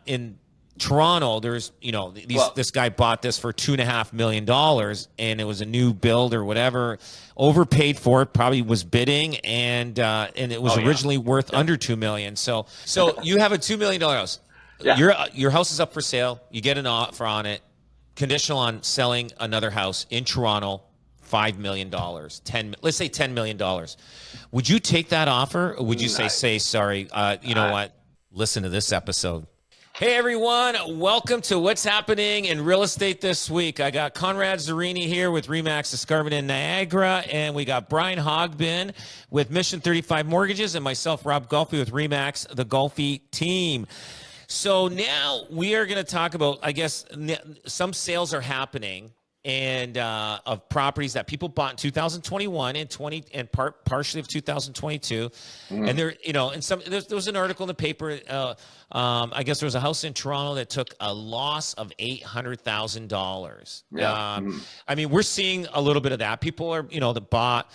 in Toronto, there's, this guy bought this for $2.5 million, and it was a new build or whatever, overpaid for it, probably was bidding, and it was originally worth under $2 million. So you have a $2 million house. Yeah. Your house is up for sale. You get an offer on it, conditional on selling another house in Toronto, $5 million, let's say $10 million. Would you take that offer, or would you say sorry, you know what? Listen to this episode. Hey everyone, welcome to What's Happening in Real Estate This Week. I got Conrad Zerini here with RE/MAX Escarpment in Niagara, and we got Brian Hogbin with Mission 35 Mortgages, and myself, Rob Golfi, with RE/MAX, the Golfi Team. So now we are going to talk about, I guess, some sales are happening, and of properties that people bought in 2021 and partially of 2022, and there, and there was an article in the paper. I guess there was a house in Toronto that took a loss of $800,000. Yeah. I mean, we're seeing a little bit of that. People are, that bought.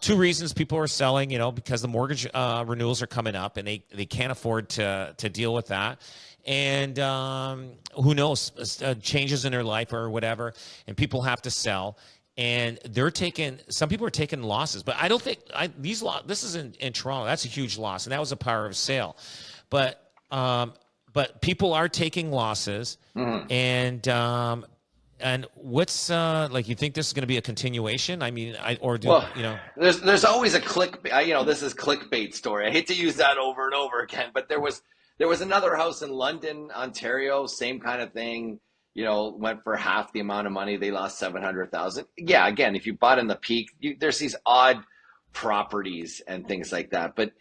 Two reasons people are selling, because the mortgage renewals are coming up, and they can't afford to deal with that. And who knows, changes in their life or whatever, and people have to sell, and some people are taking losses, but I don't think this is in Toronto. That's a huge loss, and that was a power of sale, but people are taking losses, and what's you think this is going to be a continuation? I mean, there's always a this is clickbait story. I hate to use that over and over again, but there was another house in London, Ontario, same kind of thing, went for half the amount of money. They lost $700,000. Yeah, again, if you bought in the peak, there's these odd properties and things like that. But,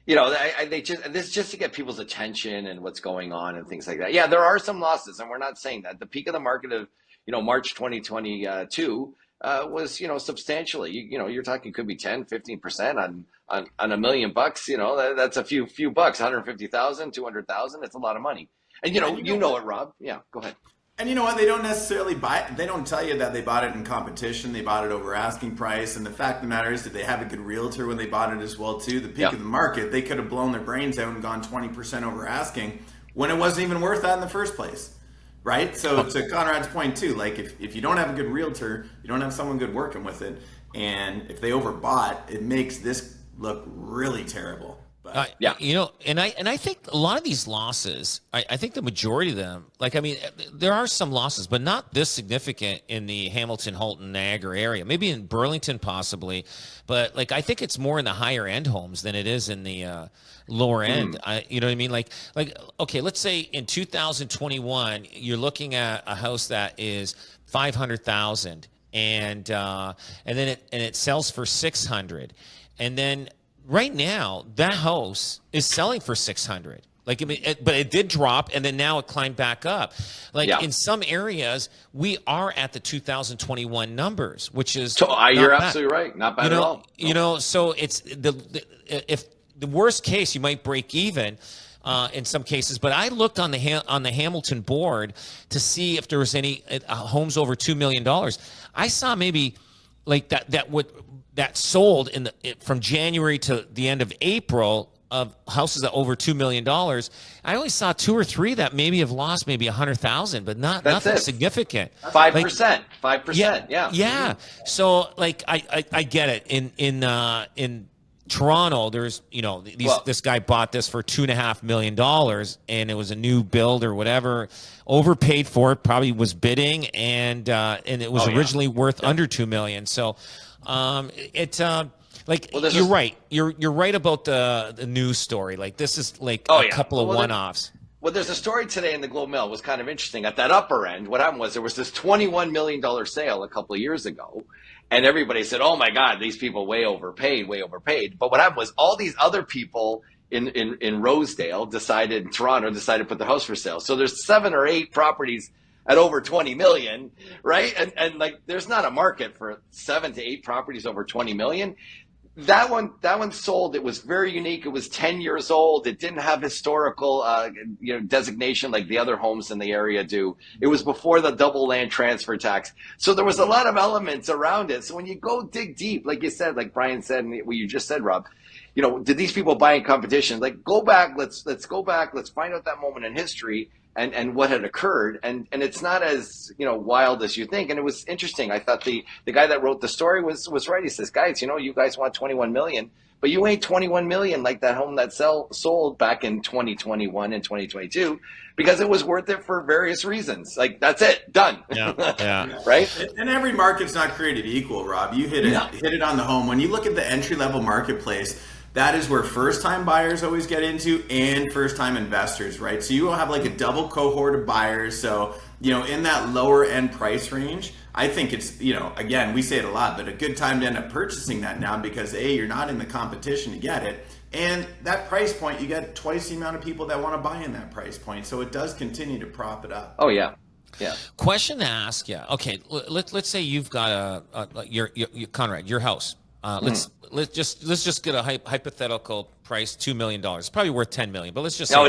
this is just to get people's attention and what's going on and things like that. Yeah, there are some losses, and we're not saying that. The peak of the market of, March 2022 was, substantially, you're talking could be 10, 15% on $1 million bucks. That's a few bucks, 150,000, 200,000. It's a lot of money. And you know it, Rob. Yeah, go ahead. And you know what? They don't necessarily buy it. They don't tell you that they bought it in competition. They bought it over asking price. And the fact of the matter is, did they have a good realtor when they bought it as well too? The peak of the market, they could have blown their brains out and gone 20% over asking when it wasn't even worth that in the first place. Right? So to Conrad's point too, like if you don't have a good realtor, you don't have someone good working with it, and if they overbought, it makes this look really terrible. But, and I think a lot of these losses, I think the majority of them, there are some losses, but not this significant in the Hamilton, Halton, Niagara area. Maybe in Burlington possibly, but I think it's more in the higher end homes than it is in the lower end. You know what I mean? Okay, let's say in 2021, you're looking at a house that is $500,000, and then it sells for $600,000, and then right now that house is selling for $600,000. But it did drop, and then now it climbed back up. In some areas, we are at the 2021 numbers, which is you're absolutely right, not bad at all. So it's if the worst case, you might break even in some cases. But I looked on the Hamilton board to see if there was any homes over $2 million. I saw maybe that sold from January to the end of April of houses that over $2 million. I only saw 2 or 3 that maybe have lost maybe 100,000, but nothing significant. 5%, 5%. Yeah. So I get it. In Toronto, there's this guy bought this for $2.5 million, and it was a new build or whatever, overpaid for it, probably was bidding, and it was originally worth under $2 million. So. You're right. You're right about the news story. This is a couple of one-offs. Well, there's a story today in the Globe Mail. It was kind of interesting. At that upper end, what happened was there was this $21 million sale a couple of years ago, and everybody said, "Oh my God, these people way overpaid." But what happened was all these other people in Rosedale Toronto decided to put their house for sale. So there's 7 or 8 properties at over 20 million, right? And there's not a market for 7 to 8 properties over 20 million. That one sold. It was very unique. It was 10 years old. It didn't have historical, designation like the other homes in the area do. It was before the double land transfer tax. So there was a lot of elements around it. So when you go dig deep, like you said, like Brian said, and what you just said, Rob, did these people buy in competition? Like, go back, let's go back, let's find out that moment in history and what had occurred. And it's not as, wild as you think. And it was interesting. I thought the guy that wrote the story was right. He says, guys, you guys want 21 million, but you ain't 21 million like that home that sold back in 2021 and 2022, because it was worth it for various reasons. Like, that's it, done. Yeah. Right. And every market's not created equal, Rob. You hit it on the home. When you look at the entry level marketplace, that is where first-time buyers always get into, and first-time investors, right? So you will have like a double cohort of buyers. So, in that lower end price range, I think it's, again, we say it a lot, but a good time to end up purchasing that now, because you're not in the competition to get it. And that price point, you get twice the amount of people that want to buy in that price point. So it does continue to prop it up. Oh, yeah. Yeah. Question to ask you. Okay, let's say you've got your Conrad, your house. Let's just get a hypothetical price, $2 million. It's probably worth $10 million, but let's just say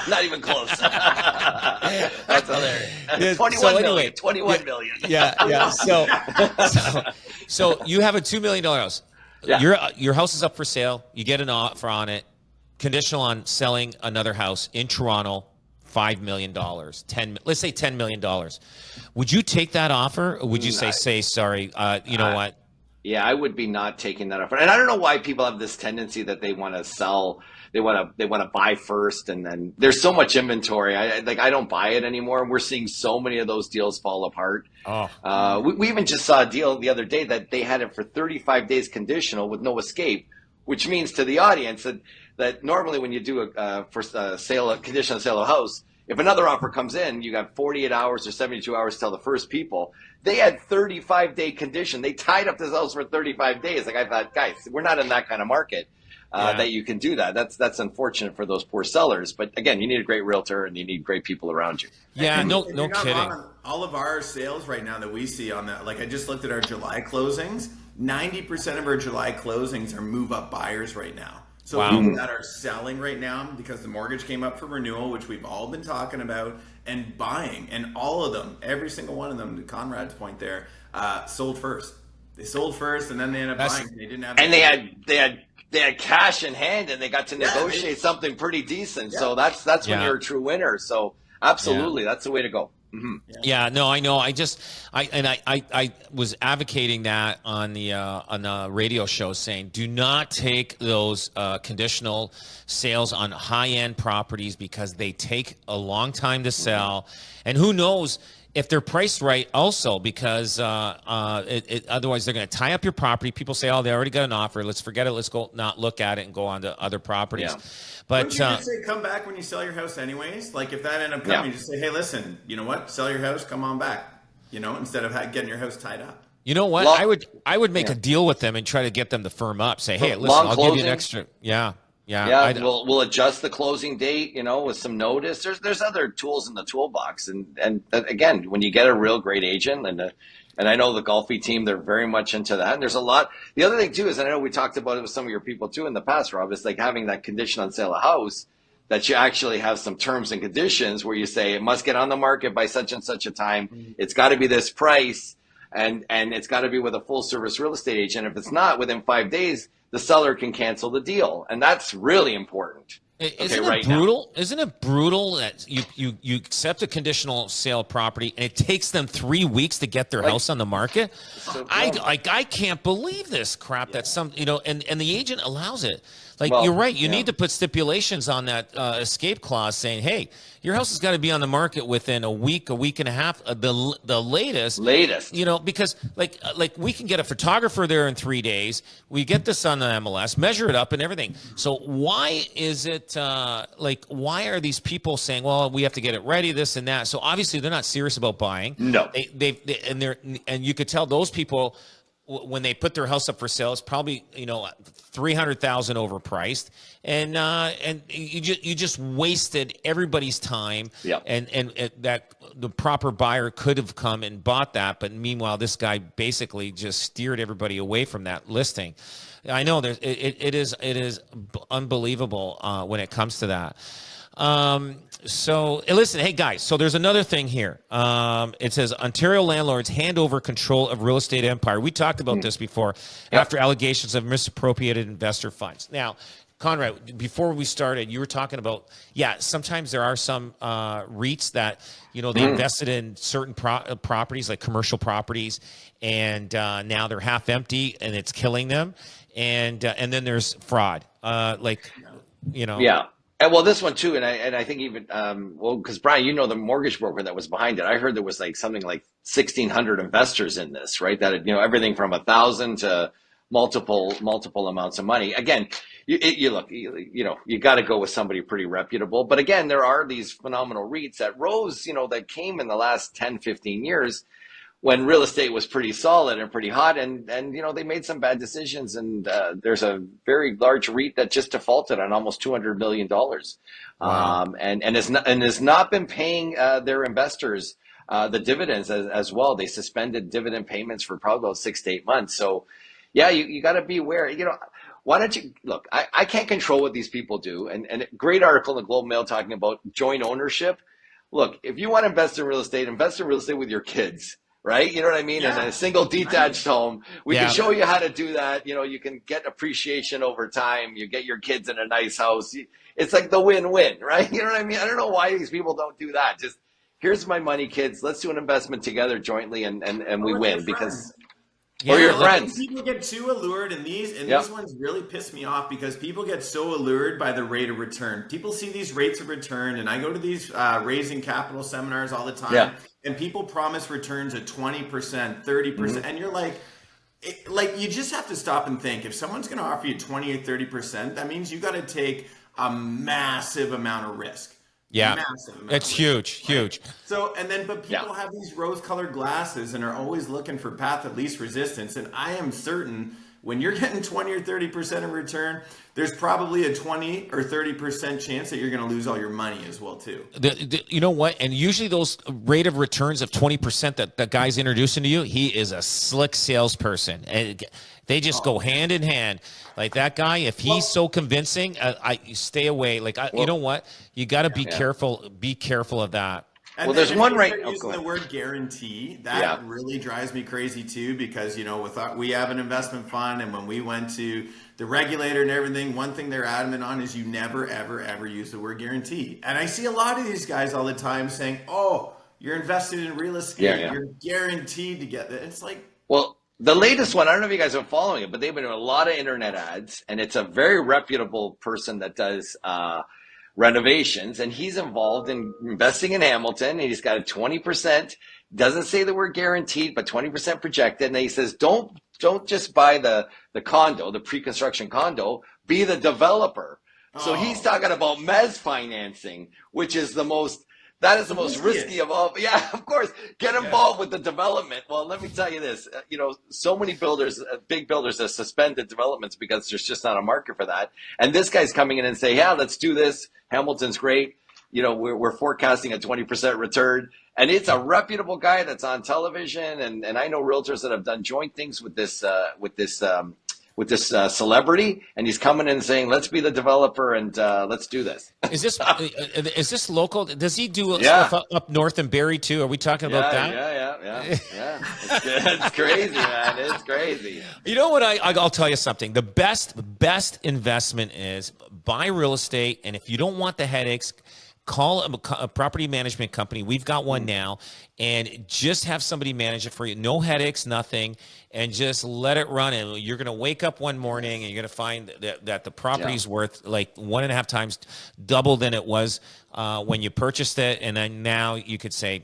not even close. That's hilarious. 21 million. 21 million. Yeah. So you have a $2 million house. Yeah. Your house is up for sale. You get an offer on it, conditional on selling another house in Toronto. $5 million, let's say $10 million. Would you take that offer, or would you say sorry? You know what? Yeah, I would be not taking that offer. And I don't know why people have this tendency that they want to sell. They want to buy first, and then there's so much inventory. I don't buy it anymore. We're seeing so many of those deals fall apart. We even just saw a deal the other day that they had it for 35 days conditional with no escape, which means to the audience that normally when you do a conditional sale of a house, if another offer comes in, you got 48 hours or 72 hours to tell the first people. They had 35-day condition. They tied up this house for 35 days. Like, I thought, guys, we're not in that kind of market that you can do that. That's unfortunate for those poor sellers. But again, you need a great realtor and you need great people around you. Yeah, no kidding. All of our sales right now that we see on that, like I just looked at our July closings, 90% of our July closings are move-up buyers right now. So people that are selling right now because the mortgage came up for renewal, which we've all been talking about, and buying, and all of them, every single one of them, to Conrad's point there, sold first. They sold first, and then they ended up buying. They didn't have. And they had cash in hand, and they got to negotiate something pretty decent. Yeah. So that's when you're a true winner. So absolutely, that's the way to go. Mm-hmm. Yeah, no, I know. I was advocating that on the radio show, saying do not take those conditional sales on high-end properties because they take a long time to sell, and who knows if they're priced right also, because otherwise they're going to tie up your property. People say, oh, they already got an offer. Let's forget it. Let's go not look at it and go on to other properties. Yeah. But wouldn't you just say come back when you sell your house anyways? Like if that ended up coming, you just say, hey, listen, you know what? Sell your house, come on back. Instead of getting your house tied up. You know what? I would make a deal with them and try to get them to firm up. Say, hey, listen, I'll give you an extra. Yeah. We'll adjust the closing date, with some notice. There's other tools in the toolbox, and again, when you get a real great agent, and I know the Golfi team, they're very much into that. And there's a lot. The other thing too is, and I know we talked about it with some of your people too in the past, Rob, is like having that condition on sale of house, that you actually have some terms and conditions where you say it must get on the market by such and such a time. Mm-hmm. It's got to be this price, and it's got to be with a full service real estate agent. If it's not within 5 days, the seller can cancel the deal, and that's really important. Isn't it brutal? Isn't it brutal that you accept a conditional sale property and it takes them 3 weeks to get their house on the market? So I can't believe this crap. That some and the agent allows it. You're right. You need to put stipulations on that escape clause saying, hey, your house has got to be on the market within a week and a half, the latest. Because like we can get a photographer there in 3 days. We get this on the MLS, measure it up and everything. So why is it why are these people saying, well, we have to get it ready, this and that? So obviously they're not serious about buying. No. And you could tell those people, when they put their house up for sale, it's probably $300,000 overpriced, and you just wasted everybody's time. Yeah. And that the proper buyer could have come and bought that, but meanwhile this guy basically just steered everybody away from that listing. I know it is unbelievable when it comes to that. So listen, hey guys, so there's another thing here. It says Ontario landlords hand over control of real estate empire. We talked about this before after allegations of misappropriated investor funds. Now, Conrad, before we started, you were talking about, sometimes there are some REITs that, they invested in certain properties, like commercial properties, and now they're half empty and it's killing them. And then there's fraud, Yeah. And well, this one too, and I think even because Brian, the mortgage broker that was behind it. I heard there was something like 1,600 investors in this, right? That everything from 1,000 to multiple amounts of money. Again, you look, you got to go with somebody pretty reputable. But again, there are these phenomenal REITs that rose, that came in the last 10, 15 years when real estate was pretty solid and pretty hot, and they made some bad decisions, and there's a very large REIT that just defaulted on almost $200 million, Wow. and has not been paying their investors the dividends as well. They suspended dividend payments for probably about 6 to 8 months. So, you got to be aware. Why don't you look? I can't control what these people do, and a great article in the Globe Mail talking about joint ownership. Look, if you want to invest in real estate with your kids. Right? You know what I mean? Yeah. In a single detached home, we can show you how to do that. You can get appreciation over time. You get your kids in a nice house. It's like the win-win, right? You know what I mean? I don't know why these people don't do that. Just here's my money, kids. Let's do an investment together jointly, and we win because. Or your friends. People get too allured, and these ones really piss me off because people get so allured by the rate of return. People see these rates of return, and I go to these raising capital seminars all the time, and people promise returns at 20%, 30%, and you're like, you just have to stop and think. If someone's going to offer you 20 or 30%, that means you got to take a massive amount of risk. Yeah, it's huge. So, but people have these rose-colored glasses and are always looking for path of least resistance. And I am certain when you're getting 20 or 30% of return, there's probably a 20 or 30% chance that you're going to lose all your money as well, too. You know what? And usually those rate of returns of 20% that the guy's introducing to you, he is a slick salesperson. And they just go hand in hand. Like that guy, if he's so convincing, you stay away. You know what? You got to be careful. Be careful of that. And there's one using the word guarantee. That really drives me crazy too, because we have an investment fund, and when we went to the regulator and everything, one thing they're adamant on is you never, ever, ever use the word guarantee. And I see a lot of these guys all the time saying, "Oh, you're invested in real estate. You're guaranteed to get that." It's like, well. The latest one, I don't know if you guys are following it, but they've been doing a lot of internet ads, and it's a very reputable person that does renovations, and he's involved in investing in Hamilton, and he's got a 20%, doesn't say that we're guaranteed, but 20% projected, and he says, don't just buy the condo, the pre-construction condo, be the developer. So he's talking about mezz financing, which is the most risky of all. Yeah, of course. Get involved with the development. Well, let me tell you this. So many builders, big builders, have suspended developments because there's just not a market for that. And this guy's coming in and say, "Yeah, let's do this. Hamilton's great. We're forecasting a 20% return." And it's a reputable guy that's on television. And I know realtors that have done joint things with this celebrity, and he's coming in and saying, "Let's be the developer and let's do this." Is this local? Does he do stuff up north in Barrie too? Are we talking about that? Yeah. It's crazy, man. It's crazy. You know what? I'll tell you something. The best investment is buy real estate, and if you don't want the headaches, call a property management company. We've got one now, and just have somebody manage it for you. No headaches, nothing, and just let it run. And you're going to wake up one morning and you're going to find that the property's worth like 1.5 times double than it was when you purchased it. And then now you could say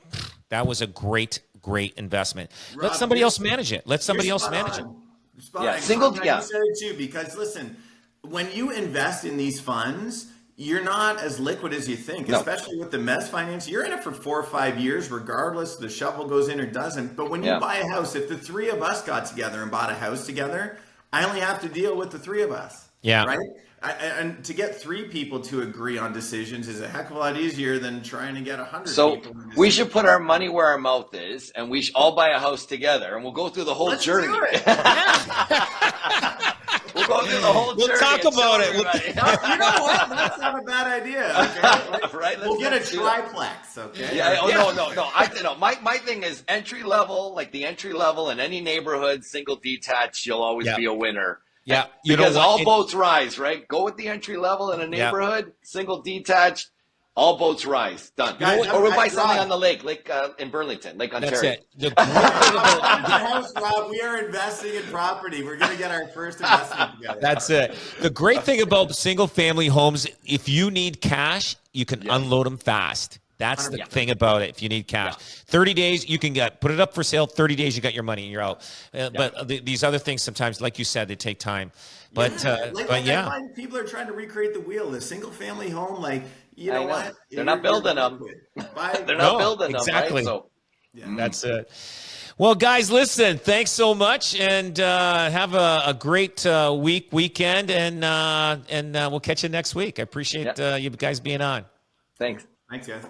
that was a great investment. Rob, let somebody else manage it. Let somebody else manage it. You said it too, because listen, when you invest in these funds, you're not as liquid as you think, especially with the mezz finance. You're in it for 4 or 5 years, regardless the shovel goes in or doesn't. But when you buy a house, if the three of us got together and bought a house together, I only have to deal with the three of us. Yeah. Right? And to get 3 people to agree on decisions is a heck of a lot easier than trying to get 100 people. So we should put our money where our mouth is, and we should all buy a house together, and we'll go through the whole journey. Do it. We'll We'll go through the whole journey. We'll talk about it. You know what? That's not a bad idea. Okay? Right? We'll get a triplex. Okay. Yeah. Oh no. My thing is entry level, like the entry level in any neighborhood, single detached. You'll always be a winner. Yeah. Because all boats rise, right? Go with the entry level in a neighborhood, single detached. All boats rise. Done. Guys, or we'll buy something on the lake in Burlington, Lake Ontario. That's it. The great thing about house, Rob, we are investing in property. We're going to get our first investment together. That's it. The great thing about single-family homes, if you need cash, you can unload them fast. That's the thing about it. If you need cash, 30 days you can put it up for sale. 30 days you got your money and you're out. But these other things sometimes, like you said, they take time. But I find people are trying to recreate the wheel. The single family home, like you know what? They're not building them. They're not building them. Exactly. Right? So, that's it. Well, guys, listen. Thanks so much, and have a great weekend, and we'll catch you next week. I appreciate you guys being on. Thanks. Thanks, guys.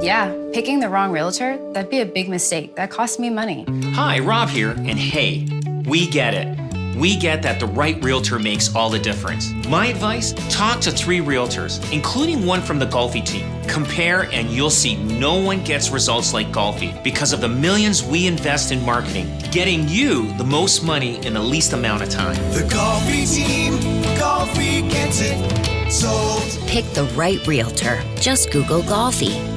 Yeah, picking the wrong realtor, that'd be a big mistake. That cost me money. Hi, Rob here, and hey, we get it. We get that the right realtor makes all the difference. My advice, talk to 3 realtors, including one from the Golfi team. Compare and you'll see no one gets results like Golfi because of the millions we invest in marketing, getting you the most money in the least amount of time. The Golfi team, Golfi gets it sold. Pick the right realtor. Just Google Golfi.